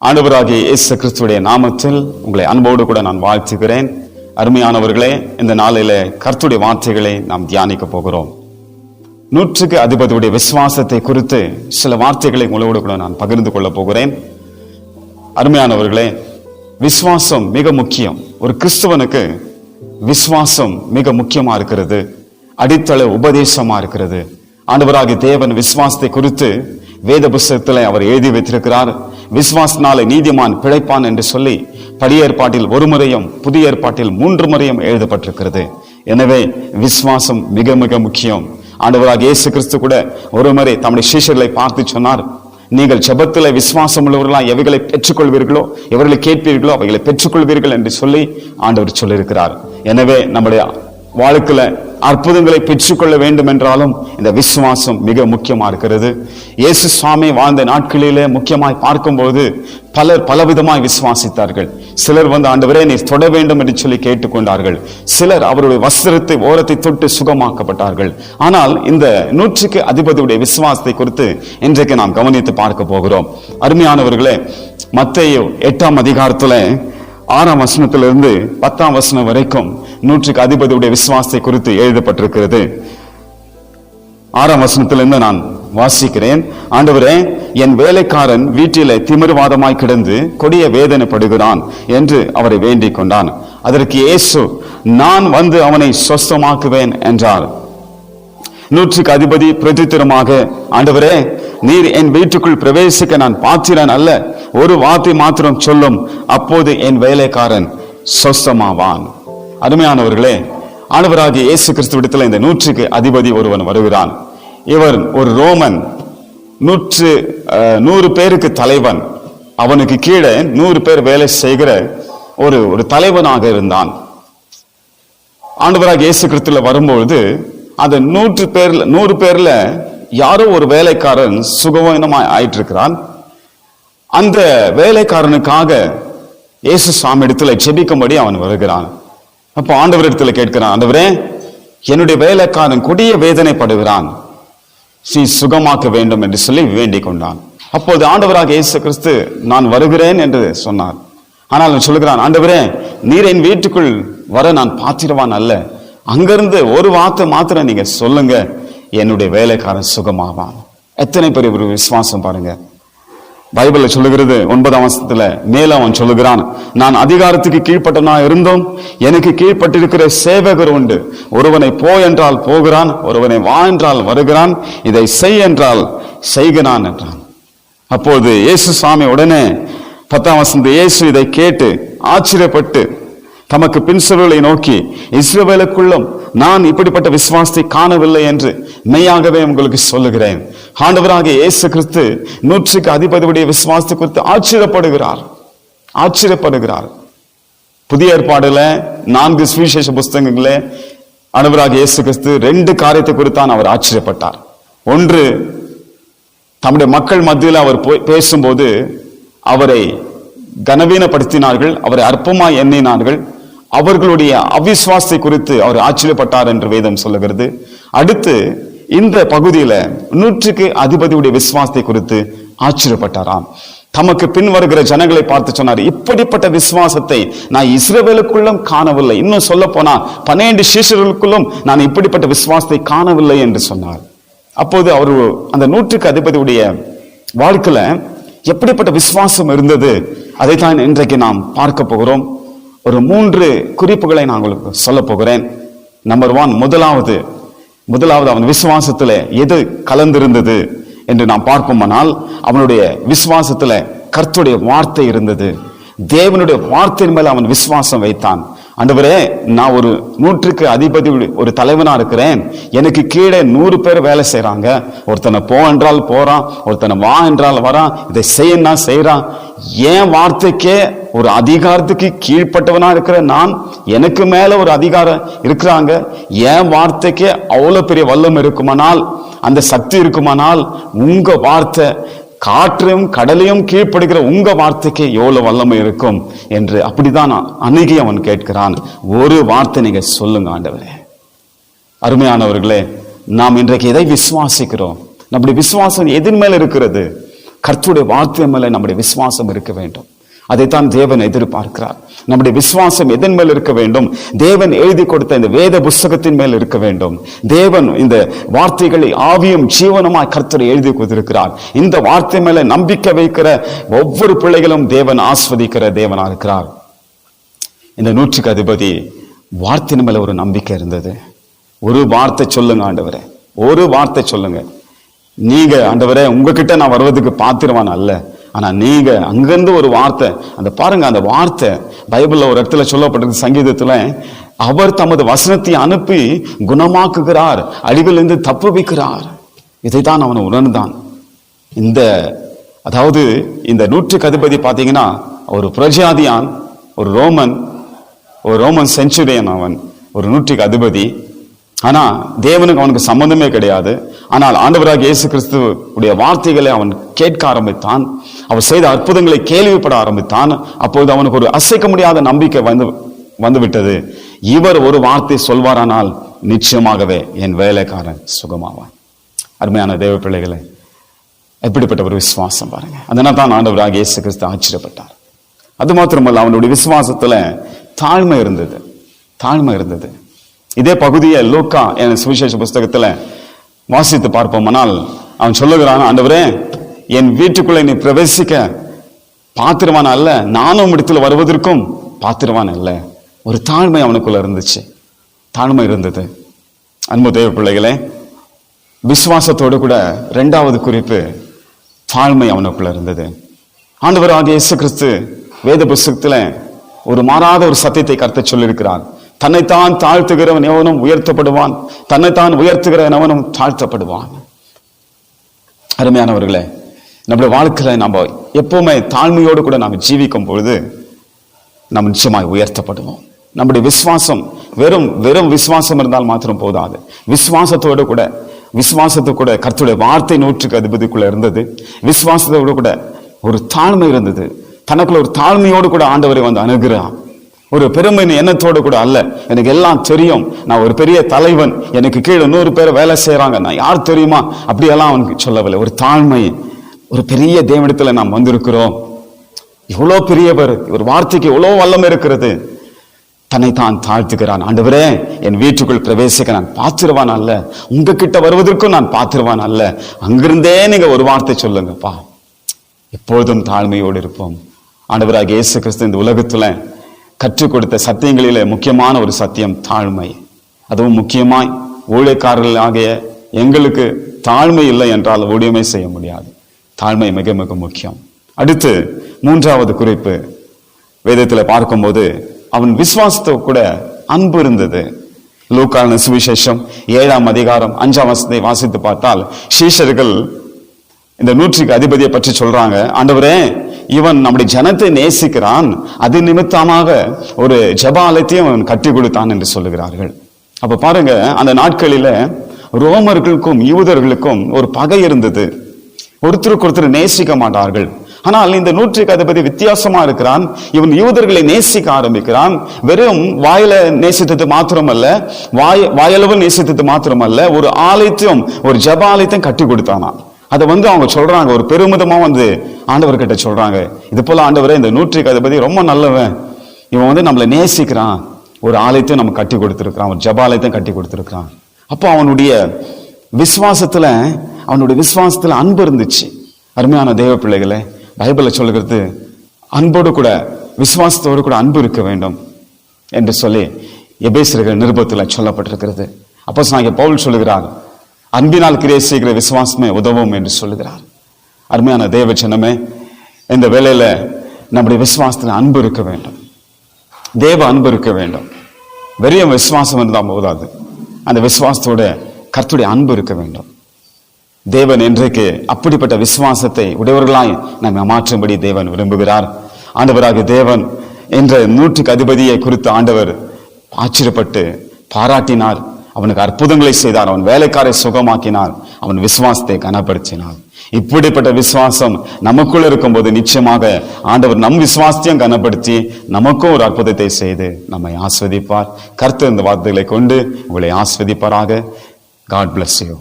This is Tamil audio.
ஆண்டவராகிய இயேசு கிறிஸ்துவுடைய நாமத்தில் உங்களை அன்போடு கூட நான் வாழ்த்துகிறேன். அருமையானவர்களே, இந்த நாளிலே கர்த்தருடைய வார்த்தைகளை நாம் தியானிக்க போகிறோம். 100க்கு அதிபதியுடைய விசுவாசத்தை குறித்து சில வார்த்தைகளை உங்களோடு கூட நான் பகிர்ந்து கொள்ள போகிறேன். அருமையானவர்களே, விசுவாசம் மிக முக்கியம். ஒரு கிறிஸ்தவனுக்கு விசுவாசம் மிக முக்கியமா இருக்கிறது, அடித்தள உபதேசமா இருக்கிறது. ஆண்டவராகிய தேவன் விசுவாசத்தை குறித்து வேத புஸ்தகத்தில் அவர் எழுதி வைத்திருக்கிறார். விசுவாசனாலே நீதிமான் பிழைப்பான் என்று சொல்லி பழைய ஏற்பாட்டில் ஒரு முறையும் புதிய ஏற்பாட்டில் 3 முறையும் எழுதப்பட்டிருக்கிறது. எனவே விசுவாசம் மிக மிக முக்கியம். ஆண்டவராகிய இயேசு கிறிஸ்து கூட ஒரு முறை தம்முடைய சீஷர்களை பார்த்து சொன்னார், நீங்கள் ஜெபத்திலே விசுவாசம் உள்ளவர்களாய் எவைகளை பெற்றுக்கொள்வீர்களோ, எவர்களை கேட்பீர்களோ அவைகளை பெற்றுக்கொள்வீர்கள் என்று சொல்லி ஆண்டவர் சொல்லியிருக்கிறார். எனவே நம்முடைய வாழ்க்கையில அற்புதங்களை பெற்றுக்கொள்ள வேண்டும் என்றாலும் இந்த விசுவாசம் மிக முக்கியமா இருக்கிறது. இயேசு சுவாமி வாழ்ந்த நாட்களிலே முக்கியமாய் பார்க்கும்போது பலர் பலவிதமாய் விசுவாசித்தார்கள். சிலர் ஆண்டவரே நீர் தொட வேண்டும் என்று சொல்லி கேட்டுக்கொண்டார்கள். சிலர் அவருடைய வஸ்திரத்தை ஓரத்தை தொட்டு சுகமாக்கப்பட்டார்கள். ஆனால் இந்த 100க்கு அதிபதியுடைய விசுவாசத்தை குறித்து இன்றைக்கு நாம் கவனித்து பார்க்க போகிறோம். அருமையானவர்களே, மத்தேயு 8ஆம் அதிகாரத்துல 6ஆம் வசனத்திலிருந்து 10ஆம் வசனம் வரைக்கும் 100க்கு அதிபதியுடைய விசுவாசத்தை குறித்து எழுதப்பட்டிருக்கிறது. 6ஆம் வசனத்திலிருந்து நான் வாசிக்கிறேன். ஆண்டவரே, என் வேலைக்காரன் வீட்டிலே திமிர்வாதமாய் கிடந்து கொடிய வேதனைப்படுகிறான் என்று அவரை வேண்டிக் கொண்டான். அதற்கு இயேசு, நான் வந்து அவனை சொஸ்தமாக்குவேன் என்றார். 100க்கு அதிபதி பிரதித்திரமாக, ஆண்டவரே, நீர் என் வீட்டுக்குள் பிரவேசிக்க நான் பாத்திரன் அல்ல, ஒரு வார்த்தை மாத்திரம் சொல்லும், அப்போது என் வேலைக்காரன் சொஸ்தமாவான். அருமையானவர்களே, ஆண்டவராகிய இயேசு கிறிஸ்துவிடத்தில் இந்த 100க்கு அதிபதி ஒருவன் வருகிறான். இவர் ஒரு ரோமன், 100 பேருக்கு தலைவன். அவனுக்கு கீழே 100 பேர் வேலை செய்கிற ஒரு தலைவனாக இருந்தான். ஆண்டவராகிய இயேசு கிறிஸ்துல வரும்பொழுது அந்த 100 பேர்ல யாரோ ஒரு வேலைக்காரன் சுகவீனமாய் ஆயிட்டு இருக்கிறான். அந்த வேலைக்காரனுக்காக இயேசு சுவாமி இடத்துல ஜெபிக்கும்படி அவன் வருகிறான். அப்போ ஆண்டவர் இடத்துல கேட்கிறான், ஆண்டவரே, என்னுடைய வேலைக்காரன் கொடிய வேதனைப்படுகிறான், நீ சுகமாக்க வேண்டும் என்று சொல்லி வேண்டிக் கொண்டான். அப்போது ஆண்டவராக இயேசு கிறிஸ்து, நான் வருகிறேன் என்று சொன்னார். ஆனால் சொல்லுகிறான், ஆண்டவரே, நீர் என் வீட்டுக்குள் வர நான் பாத்திரவான் அல்ல, அங்கிருந்து ஒரு வார்த்தை மாத்திரம் நீங்க சொல்லுங்க, என்னுடைய வேலைக்காரன் சுகமாவான். எத்தனை பெரிய ஒரு விசுவாசம் பாருங்க. பைபிள்ல சொல்லுகிறது 9ஆம் வசனத்துல மேல அவன் சொல்லுகிறான், நான் அதிகாரத்துக்கு கீழ்ப்பட்டனா இருந்தும் எனக்கு கீழ்ப்பட்டிருக்கிற சேவகர் உண்டு. ஒருவனை போ என்றால் போகிறான், ஒருவனை வா என்றால் வருகிறான், இதை செய் என்றால் செய்கிறான் என்றான். அப்போது இயேசு சுவாமி உடனே 10ஆம் வசனத்தில் இயேசு இதை கேட்டு ஆச்சரியப்பட்டு தமக்கு பின்சொல்களை நோக்கி, இஸ்ரவேலுக்குள்ளும் நான் இப்படிப்பட்ட விசுவாசத்தை காணவில்லை என்று மெய்யாகவே உங்களுக்கு சொல்லுகிறேன். ஆண்டவராகிய இயேசு கிறிஸ்து 100க்கு அதிபதியுடைய விசுவாசத்தை குறித்து ஆச்சரியப்படுகிறார். புதிய ஏற்பாடுல 4 சுவிசேஷ புஸ்தகங்களே ஆண்டவராகிய இயேசு கிறிஸ்து 2 காரியத்தை குறித்தான் அவர் ஆச்சரியப்பட்டார். ஒன்று, தம்முடைய மக்கள் மத்தியில் அவர் பேசும்போது அவரை கனவீனப்படுத்தினார்கள், அவரை அற்பமாய் எண்ணினார்கள். அவர்களுடைய அவிசுவாசத்தை குறித்து அவர் ஆச்சரியப்பட்டார் என்று வேதம் சொல்லுகிறது. அடுத்து இந்த பகுதியில 100க்கு அதிபதியுடைய விசுவாசத்தை குறித்து ஆச்சரியப்பட்டாராம். தமக்கு பின் வருகிற ஜனங்களை பார்த்து சொன்னார், இப்படிப்பட்ட விசுவாசத்தை நான் இஸ்ரவேலுக்குள்ளும் காணவில்லை, இன்னும் சொல்ல போனா 12 சீஷர்களுக்குள்ளும் நான் இப்படிப்பட்ட விசுவாசத்தை காணவில்லை என்று சொன்னார். அப்போது அவர் அந்த 100க்கு அதிபதியுடைய வாழ்க்கையில எப்படிப்பட்ட விசுவாசம் இருந்தது, அதைத்தான் இன்றைக்கு நாம் பார்க்க போகிறோம். ஒரு 3 குறிப்புகளை நான் உங்களுக்கு சொல்ல போகிறேன். நம்பர் 1, முதலாவது அவன் விசுவாசத்துல எது கலந்திருந்தது என்று நாம் பார்ப்போமானால், அவனுடைய விசுவாசத்துல கர்த்தருடைய வார்த்தை இருந்தது. தேவனுடைய வார்த்தையின் மேல அவன் விசுவாசம் வைத்தான். ஆண்டவரே, நான் ஒரு 100க்கு அதிபதி ஒரு தலைவனா இருக்கிறேன், எனக்கு கீழே 100 பேர் வேலை செய்யறாங்க. ஒருத்தனை போ என்றால் போறான், ஒருத்தனை வா என்றால் வரான், இதை செய்யனா செய்யறான். என் வார்த்தைக்கே ஒரு அதிகாரத்துக்கு கீழ்ப்பட்டவனா இருக்கிற நான், எனக்கு மேல ஒரு அதிகாரம் இருக்கிறாங்க, என் வார்த்தைக்கே அவ்வளவு பெரிய வல்லம் இருக்குமானால், அந்த சக்தி இருக்குமானால், உங்க வார்த்தை காற்றையும் கடலையும் கீழ்ப்படுகிற உங்க வார்த்தைக்கு எவ்வளவு வல்லமை இருக்கும் என்று அப்படிதான் அணுகி அவன் கேட்கிறான். ஒரு வார்த்தை நீங்க சொல்லுங்க ஆண்டவரே. அருமையானவர்களே, நாம் இன்றைக்கு எதை விசுவாசிக்கிறோம்? நம்முடைய விசுவாசம் எதன் மேல் இருக்கிறது? கர்த்தருடைய வார்த்தை மேல நம்முடைய விசுவாசம் இருக்க வேண்டும். அதைத்தான் தேவன் எதிர்பார்க்கிறார். நம்முடைய விசுவாசம் எதன் மேல் இருக்க வேண்டும்? தேவன் எழுதி கொடுத்த இந்த வேத புஸ்தகத்தின் மேல் இருக்க வேண்டும். தேவன் இந்த வார்த்தைகளை ஆவியும் ஜீவனுமாய் கர்த்தர் எழுதி கொடுத்திருக்கிறார். இந்த வார்த்தை மேல நம்பிக்கை வைக்கிற ஒவ்வொரு பிள்ளைகளும் தேவன் ஆஸ்வதிக்கிற தேவனா இருக்கிறார். இந்த 100க்கு அதிபதி வார்த்தையின் மேல ஒரு நம்பிக்கை இருந்தது. ஒரு வார்த்தை சொல்லுங்க ஆண்டவரே, ஒரு வார்த்தை சொல்லுங்க. நீங்க ஆண்டவரே உங்ககிட்ட நான் வருவதுக்கு பாத்திரவான் அல்ல, ஆனா நீங்க அங்கிருந்து ஒரு வார்த்தை, அந்த பாருங்க அந்த வார்த்தை பைபிள்ல ஒரு இடத்துல சொல்லப்பட்டிருக்கு, சங்கீதத்துல, அவர் தமது வசனத்தை அனுப்பி குணமாக்குகிறார், அழிவிலிருந்து தப்பு வைக்கிறார். இதைத்தான் அவன் உணர்ந்தான். அதாவது இந்த 100க்கு அதிபதி பாத்தீங்கன்னா ஒரு பிரஜாதியான், ஒரு ரோமன் செஞ்சுரியன், அவன் ஒரு 100க்கு அதிபதி. ஆனா தேவனுக்கு அவனுக்கு சம்பந்தமே கிடையாது. ஆனால் ஆண்டவராக இயேசு கிறிஸ்துவுடைய வார்த்தைகளை அவன் கேட்க ஆரம்பித்தான். அவர் செய்த அற்புதங்களை கேள்விப்பட ஆரம்பித்தான். அப்போது அவனுக்கு ஒரு அசைக்க முடியாத நம்பிக்கை வந்து விட்டது. இவர் ஒரு வார்த்தை சொல்வாரானால் நிச்சயமாகவே என் வேலைக்காரன் சுகமாவான். அருமையான தேவ பிள்ளைகளை, எப்படிப்பட்ட ஒரு விசுவாசம் பாருங்க. அதனால தான் ஆண்டவராக இயேசு கிறிஸ்து ஆச்சரியப்பட்டார். அது மாத்திரமல்ல, அவனுடைய விசுவாசத்துல தாழ்மை இருந்தது. இதே பகுதியை லூக்கா என் சுவிசேஷ புஸ்தகத்துல வாசித்து பார்ப்போமானால் அவன் சொல்லுகிறான், ஆண்டவரே என் வீட்டுக்குள்ளே நீ பிரவேசிக்க பாத்திரவான் அல்ல, நானும் இடத்துல வருவதற்கும் பாத்திரவான் அல்ல. ஒரு தாழ்மை அவனுக்குள்ள இருந்துச்சு, தாழ்மை இருந்தது. அன்பு தேவ பிள்ளைகளே, விசுவாசத்தோடு கூட 2வது குறிப்பு தாழ்மை அவனுக்குள்ள இருந்தது. ஆண்டவராகிய இயேசு கிறிஸ்து வேத புஸ்தகத்துல ஒரு மாறாத ஒரு சத்தியத்தை கர்த்தர் சொல்லியிருக்கிறார். தன்னைத்தான் தாழ்த்துகிறவன் எவனும் உயர்த்தப்படுவான், தன்னைத்தான் உயர்த்துகிறவன் எவனும் தாழ்த்தப்படுவான். அருமையானவர்களே, நம்முடைய வாழ்க்கையில நம்ம எப்பவுமே தாழ்மையோடு கூட நாம் ஜீவிக்கும் பொழுது நாம் நிச்சயமாய் உயர்த்தப்படுவோம். நம்முடைய விசுவாசம் வெறும் விசுவாசம் இருந்தால் மாத்திரம் போதாது. விசுவாசத்தோடு கூட கர்த்தருடைய வார்த்தை 100க்கு அதிபதிக்குள்ள இருந்தது. விசுவாசத்தோடு கூட ஒரு தாழ்மை இருந்தது. தனக்குள்ள ஒரு தாழ்மையோடு கூட ஆண்டவரை வந்து அணுகிறான். ஒரு பெருமை எண்ணத்தோடு கூட அல்ல, எனக்கு எல்லாம் தெரியும், நான் ஒரு பெரிய தலைவன், எனக்கு கீழே 100 பேர் வேலை செய்யறாங்க, நான் யார் தெரியுமா, அப்படியெல்லாம் அவனுக்கு சொல்லவில்லை. ஒரு தாழ்மை, ஒரு பெரிய தேவனிடத்துல நாம் வந்திருக்கிறோம், இவ்வளவு பெரியவர், ஒரு வார்த்தைக்கு இவ்வளவு வல்லமை இருக்கிறது. தன்னைத்தான் தாழ்த்துகிறான். ஆண்டவரே என் வீட்டுக்குள் பிரவேசிக்க நான் பாத்திரவான் அல்ல, உங்ககிட்ட வருவதற்கும் நான் பாத்திரவான் அல்ல, அங்கிருந்தே நீங்க ஒரு வார்த்தை சொல்லுங்கப்பா. எப்பொழுதும் தாழ்மையோடு இருப்போம். ஆண்டவராகிய இயேசு கிறிஸ்து இந்த உலகத்துல கற்றுக் கொடுத்த சத்தியங்களிலே முக்கியமான ஒரு சத்தியம் தாழ்மை. அதுவும் முக்கியமாய் ஊழியக்காரர்கள் ஆகிய எங்களுக்கு தாழ்மை இல்லை என்றால் ஊழியமே செய்ய முடியாது. தாழ்மை மிக மிக முக்கியம். அடுத்து 3வது குறிப்பு வேதத்தில் பார்க்கும்போது அவன் விசுவாசத்தை கூட அன்பு இருந்தது. லூக்கான சுவிசேஷம் 7ஆம் அதிகாரம் 5ஆம் வசனத்தை வாசித்து பார்த்தால் சீஷர்கள் இந்த 100க்கு அதிபதியை பற்றி சொல்றாங்க, ஆண்டவரே இவன் நம்முடைய ஜனத்தை நேசிக்கிறான், அது நிமித்தமாக ஒரு ஜெபாலயத்தையும் அவன் கட்டி கொடுத்தான் என்று சொல்லுகிறார்கள். அப்ப பாருங்க, அந்த நாட்களில ரோமர்களுக்கும் யூதர்களுக்கும் ஒரு பகை இருந்தது. ஒருத்தருக்கு ஒருத்தர் நேசிக்க மாட்டார்கள். ஆனால் இந்த 100க்கு அதிபதி வித்தியாசமா இருக்கிறான். இவன் யூதர்களை நேசிக்க ஆரம்பிக்கிறான். வெறும் வாயில நேசித்தது மாத்திரமல்ல, வாயளவு நேசித்தது மாத்திரமல்ல, ஒரு ஆலயத்தையும் ஒரு ஜெபாலயத்தையும் கட்டி கொடுத்தானா. அதை அவங்க சொல்றாங்க, ஒரு பெருமிதமா ஆண்டவர்கிட்ட சொல்றாங்க, இது போல ஆண்டவரே இந்த 100க்கு அதிபதி ரொம்ப நல்லவன், இவன் நம்மளை நேசிக்கிறான், ஒரு ஆலயத்தையும் நம்ம கட்டி கொடுத்திருக்கிறான், ஒரு ஜெபாலயத்தையும் கட்டி கொடுத்திருக்கிறான். அப்போ அவனுடைய விசுவாசத்துல அன்பு இருந்துச்சு. அருமையான தேவ பிள்ளைகளே, பைபிள்ல சொல்லுகிறது அன்போடு கூட விசுவாசத்தோடு கூட அன்பு இருக்க வேண்டும் என்று சொல்லி எபேசியர்கள் நிருபத்துல சொல்லப்பட்டிருக்கிறது. அப்போஸ்தலனாகிய பவுல் சொல்லுகிறார், அன்பினால் கிரியை செய்கிற விசுவாசமே உதவும் என்று சொல்லுகிறார். அருமையான தேவ ஜனமே, இந்த வேளையில நம்முடைய விசுவாசத்துல அன்பு இருக்க வேண்டும், தேவ அன்பு இருக்க வேண்டும். வெறும் விசுவாசம் இருந்தால் போதாது, அந்த விசுவாசத்தோட கர்த்தருடைய அன்பு இருக்க வேண்டும். தேவன் இன்றைக்கு அப்படிப்பட்ட விசுவாசத்தை உடையவர்களாய் நம்மை மாற்றும்படி தேவன் விரும்புகிறார். ஆண்டவராக தேவன் என்ற 100க்கு அதிபதியை குறித்து ஆண்டவர் ஆச்சரியப்பட்டு பாராட்டினார். அவனுக்கு அற்புதங்களை செய்தார், அவன் வேலைக்காரை சுகமாக்கினார், அவன் விசுவாசத்தை கனப்படுத்தினார். இப்படிப்பட்ட விசுவாசம் நமக்குள்ள இருக்கும்போது நிச்சயமாக ஆண்டவர் நம் விசுவாசத்தையும் கனப்படுத்தி நமக்கும் ஒரு அற்புதத்தை செய்து நம்மை ஆஸ்வதிப்பார். கர்த்தர் இந்த வார்த்தைகளை கொண்டு உங்களை ஆஸ்வதிப்பாராக. God bless you.